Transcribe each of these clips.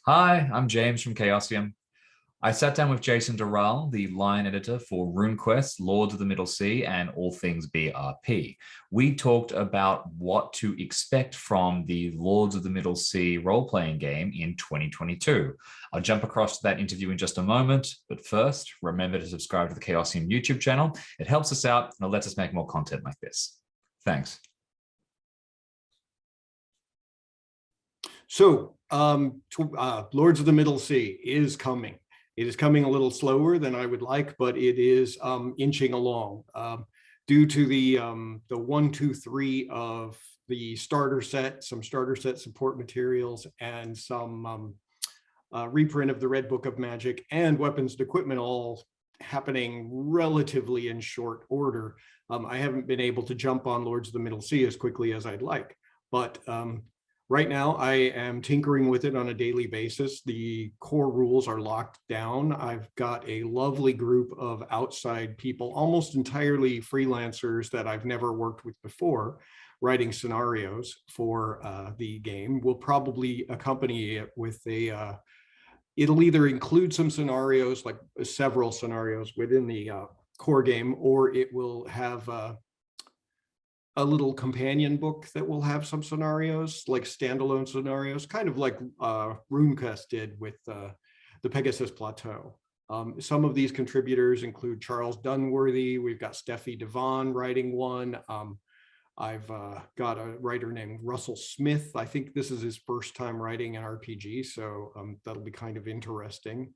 Hi, I'm James from Chaosium. I sat down with Jason Durall, the line editor for RuneQuest, Lords of the Middle Sea, and all things BRP. We talked about what to expect from the Lords of the Middle Sea role-playing game in 2022. I'll jump across to that interview in just a moment, but first, remember to subscribe to the Chaosium YouTube channel. It helps us out and it lets us make more content like this. Thanks. So, Lords of the Middle Sea is coming. It is coming a little slower than I would like, but it is inching along. Due to the 1, 2, 3 of the starter set, some starter set support materials, and some reprint of the Red Book of Magic and weapons and equipment all happening relatively in short order. I haven't been able to jump on Lords of the Middle Sea as quickly as I'd like, but right now, I am tinkering with it on a daily basis. The core rules are locked down. I've got a lovely group of outside people, almost entirely freelancers that I've never worked with before, writing scenarios for the game. We'll probably accompany it with it'll either include some scenarios, like several scenarios within the core game, or it will have a little companion book that will have some scenarios, like standalone scenarios, kind of like RuneQuest did with the Pegasus Plateau. Some of these contributors include Charles Dunworthy. We've got Steffi Devon writing one. I've got a writer named Russell Smith. I think this is his first time writing an RPG, so that'll be kind of interesting.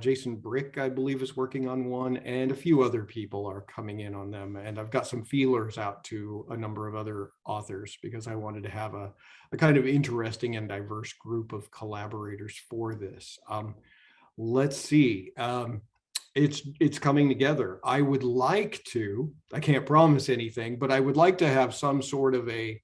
Jason Brick, I believe, is working on one, and a few other people are coming in on them. And I've got some feelers out to a number of other authors because I wanted to have a kind of interesting and diverse group of collaborators for this. Let's see. It's coming together. I would like to, I can't promise anything, but I would like to have some sort of a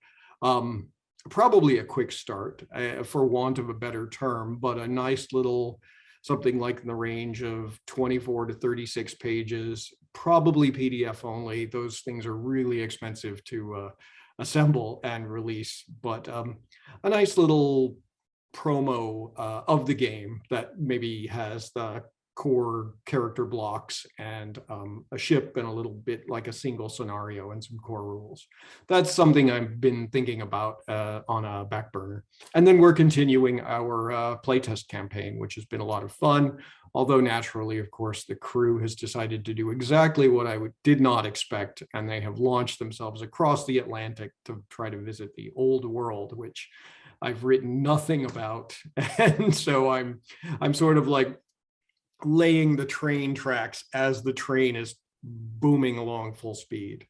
probably a quick start, for want of a better term, but a nice little something like in the range of 24 to 36 pages, probably PDF only. Those things are really expensive to assemble and release, but a nice little promo of the game that maybe has the core character blocks and a ship and a little bit like a single scenario and some core rules. That's something I've been thinking about on a back burner. And then we're continuing our playtest campaign, which has been a lot of fun. Although naturally, of course, the crew has decided to do exactly what I did not expect, and they have launched themselves across the Atlantic to try to visit the old world, which I've written nothing about. And so I'm sort of like laying the train tracks as the train is booming along full speed.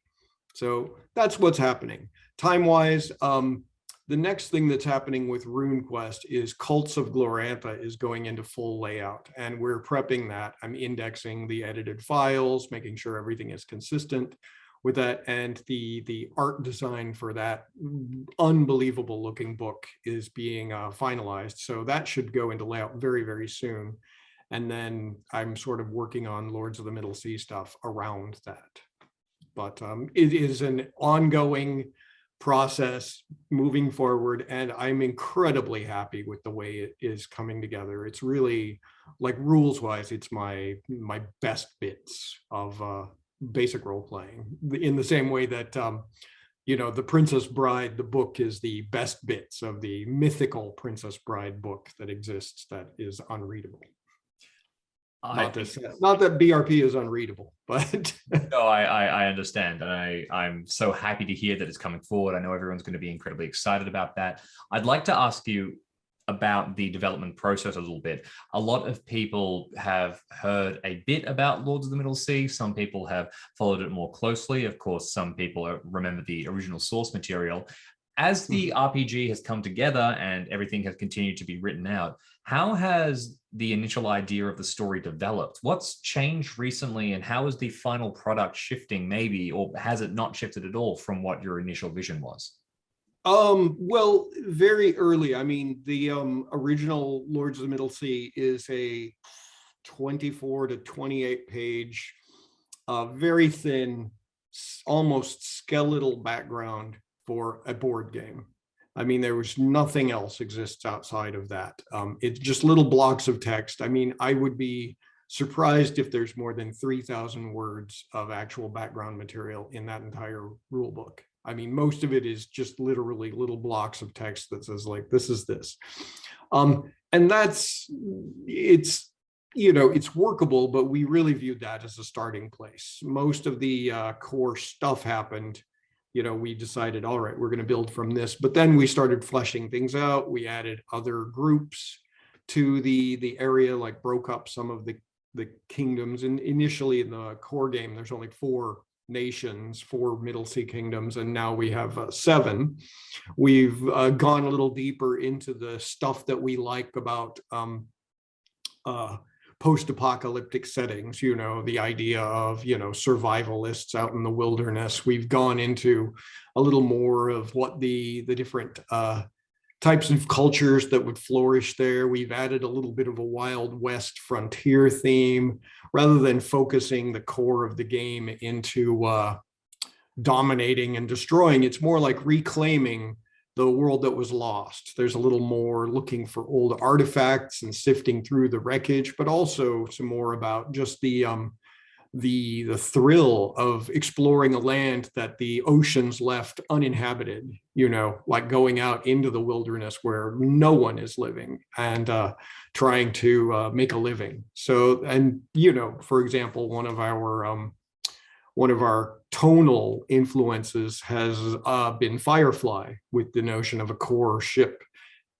So that's what's happening. Time-wise, the next thing that's happening with RuneQuest is Cults of Glorantha is going into full layout, and we're prepping that. I'm indexing the edited files, making sure everything is consistent with that, and the art design for that unbelievable looking book is being finalized. So that should go into layout very, very soon. And then I'm sort of working on Lords of the Middle Sea stuff around that. But it is an ongoing process moving forward, and I'm incredibly happy with the way it is coming together. It's really, like, rules-wise, it's my best bits of basic role-playing, in the same way that you know, the Princess Bride, the book, is the best bits of the mythical Princess Bride book that exists that is unreadable. Not that BRP is unreadable, but no, I understand, and I'm so happy to hear that it's coming forward. I know everyone's going to be incredibly excited about that. I'd like to ask you about the development process a little bit. A lot of people have heard a bit about Lords of the Middle Sea. Some people have followed it more closely. Of course, some people remember the original source material. As the RPG has come together and everything has continued to be written out, how has the initial idea of the story developed? What's changed recently, and how is the final product shifting, maybe, or has it not shifted at all from what your initial vision was? Well, very early. I mean, the original Lords of the Middle Sea is a 24 to 28 page, very thin, almost skeletal background for a board game. I mean, there was nothing else exists outside of that. It's just little blocks of text. I mean, I would be surprised if there's more than 3,000 words of actual background material in that entire rule book. I mean, most of it is just literally little blocks of text that says like, this is this. And it's, you know, it's workable, but we really viewed that as a starting place. Most of the core stuff happened, you know, we decided, all right, we're going to build from this, but then we started fleshing things out. We added other groups to the area, like broke up some of the kingdoms. And initially in the core game, there's only 4 nations, 4 Middle Sea kingdoms, and now we have 7. We've gone a little deeper into the stuff that we like about post-apocalyptic settings, you know, the idea of, you know, survivalists out in the wilderness. We've gone into a little more of what the different types of cultures that would flourish there. We've added a little bit of a Wild West frontier theme, rather than focusing the core of the game into dominating and destroying. It's more like reclaiming the world that was lost. There's a little more looking for old artifacts and sifting through the wreckage, but also some more about just the thrill of exploring a land that the oceans left uninhabited, you know, like going out into the wilderness where no one is living and trying to make a living. So, and, you know, for example, one of our tonal influences has been Firefly, with the notion of a core ship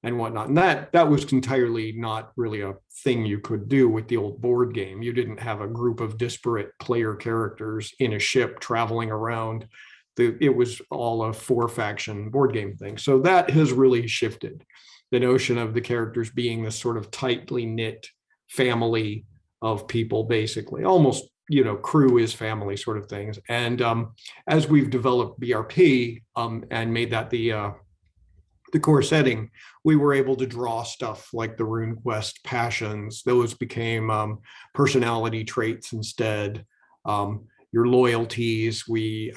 and whatnot. And that was entirely not really a thing you could do with the old board game. You didn't have a group of disparate player characters in a ship traveling around. It was all a 4-faction board game thing. So that has really shifted. The notion of the characters being this sort of tightly knit family of people, basically, almost, you know, crew is family sort of things. And as we've developed BRP and made that the core setting, we were able to draw stuff like the RuneQuest passions. Those became personality traits instead. Your loyalties, the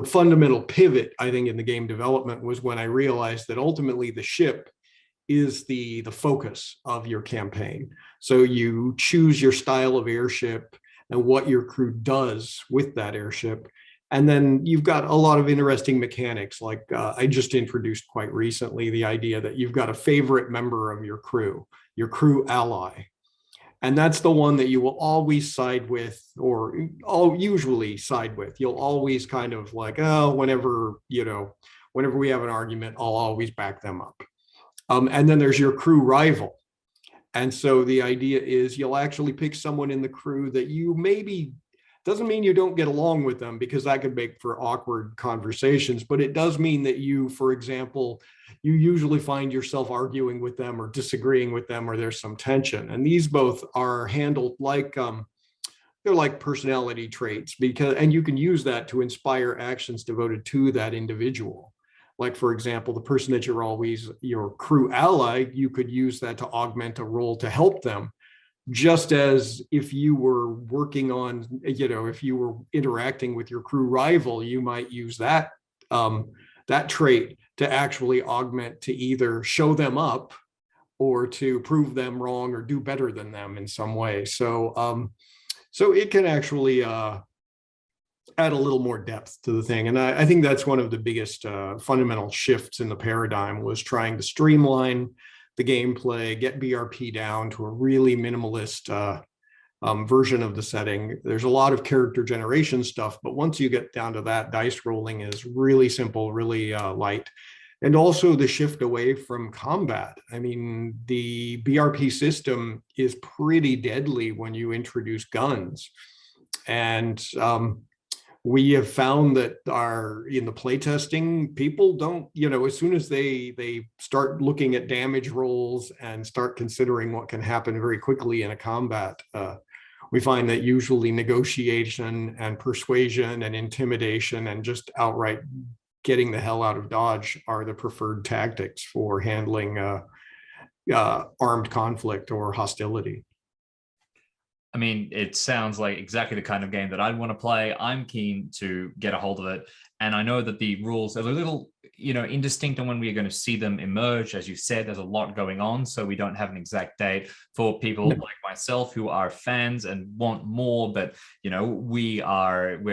fundamental pivot, I think, in the game development was when I realized that ultimately the ship is the focus of your campaign. So you choose your style of airship and what your crew does with that airship. And then you've got a lot of interesting mechanics, like I just introduced quite recently the idea that you've got a favorite member of your crew ally. And that's the one that you will always side with, or usually side with. You'll always kind of like, oh, whenever we have an argument, I'll always back them up. And then there's your crew rival. And so the idea is you'll actually pick someone in the crew that you maybe, doesn't mean you don't get along with them, because that could make for awkward conversations, but it does mean that you, for example, you usually find yourself arguing with them or disagreeing with them, or there's some tension. And these both are handled like, they're like personality traits, and you can use that to inspire actions devoted to that individual. Like, for example, the person that you're always your crew ally, you could use that to augment a role to help them. Just as if you were working on, if you were interacting with your crew rival, you might use that trait to actually augment, to either show them up or to prove them wrong or do better than them in some way. So it can actually add a little more depth to the thing. And I think that's one of the biggest fundamental shifts in the paradigm, was trying to streamline the gameplay, get BRP down to a really minimalist version of the setting. There's a lot of character generation stuff, but once you get down to that, dice rolling is really simple, really light. And also the shift away from combat. I mean, the BRP system is pretty deadly when you introduce guns. And we have found that in the playtesting, people don't, as soon as they start looking at damage rolls and start considering what can happen very quickly in a combat, we find that usually negotiation and persuasion and intimidation and just outright getting the hell out of Dodge are the preferred tactics for handling armed conflict or hostility. I mean, it sounds like exactly the kind of game that I'd want to play. I'm keen to get a hold of it. And I know that the rules are a little, indistinct on when we are going to see them emerge. As you said, there's a lot going on, so we don't have an exact date for people like myself who are fans and want more, but we're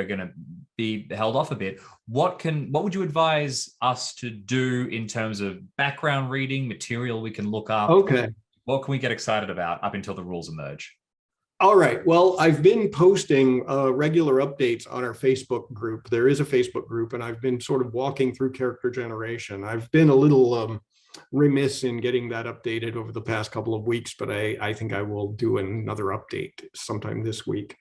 going to be held off a bit. What would you advise us to do in terms of background reading material we can look up? Okay. What can we get excited about up until the rules emerge? All right. Well, I've been posting regular updates on our Facebook group. There is a Facebook group, and I've been sort of walking through character generation. I've been a little remiss in getting that updated over the past couple of weeks, but I think I will do another update sometime this week.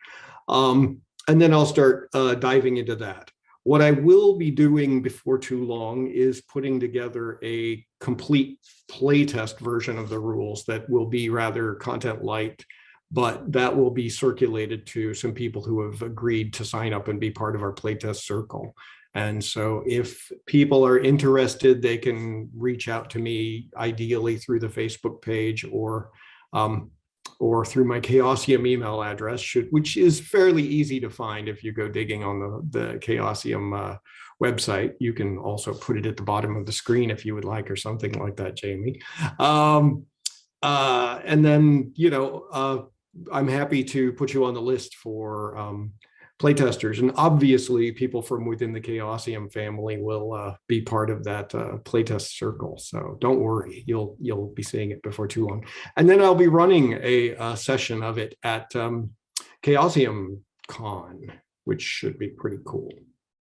And then I'll start diving into that. What I will be doing before too long is putting together a complete playtest version of the rules that will be rather content light, but that will be circulated to some people who have agreed to sign up and be part of our playtest circle. And so if people are interested, they can reach out to me, ideally through the Facebook page or through my Chaosium email address, which is fairly easy to find if you go digging on the Chaosium website. You can also put it at the bottom of the screen if you would like, or something like that, Jamie. And then, I'm happy to put you on the list for playtesters, and obviously people from within the Chaosium family will be part of that playtest circle. So don't worry, you'll be seeing it before too long. And then I'll be running a session of it at Chaosium Con, which should be pretty cool.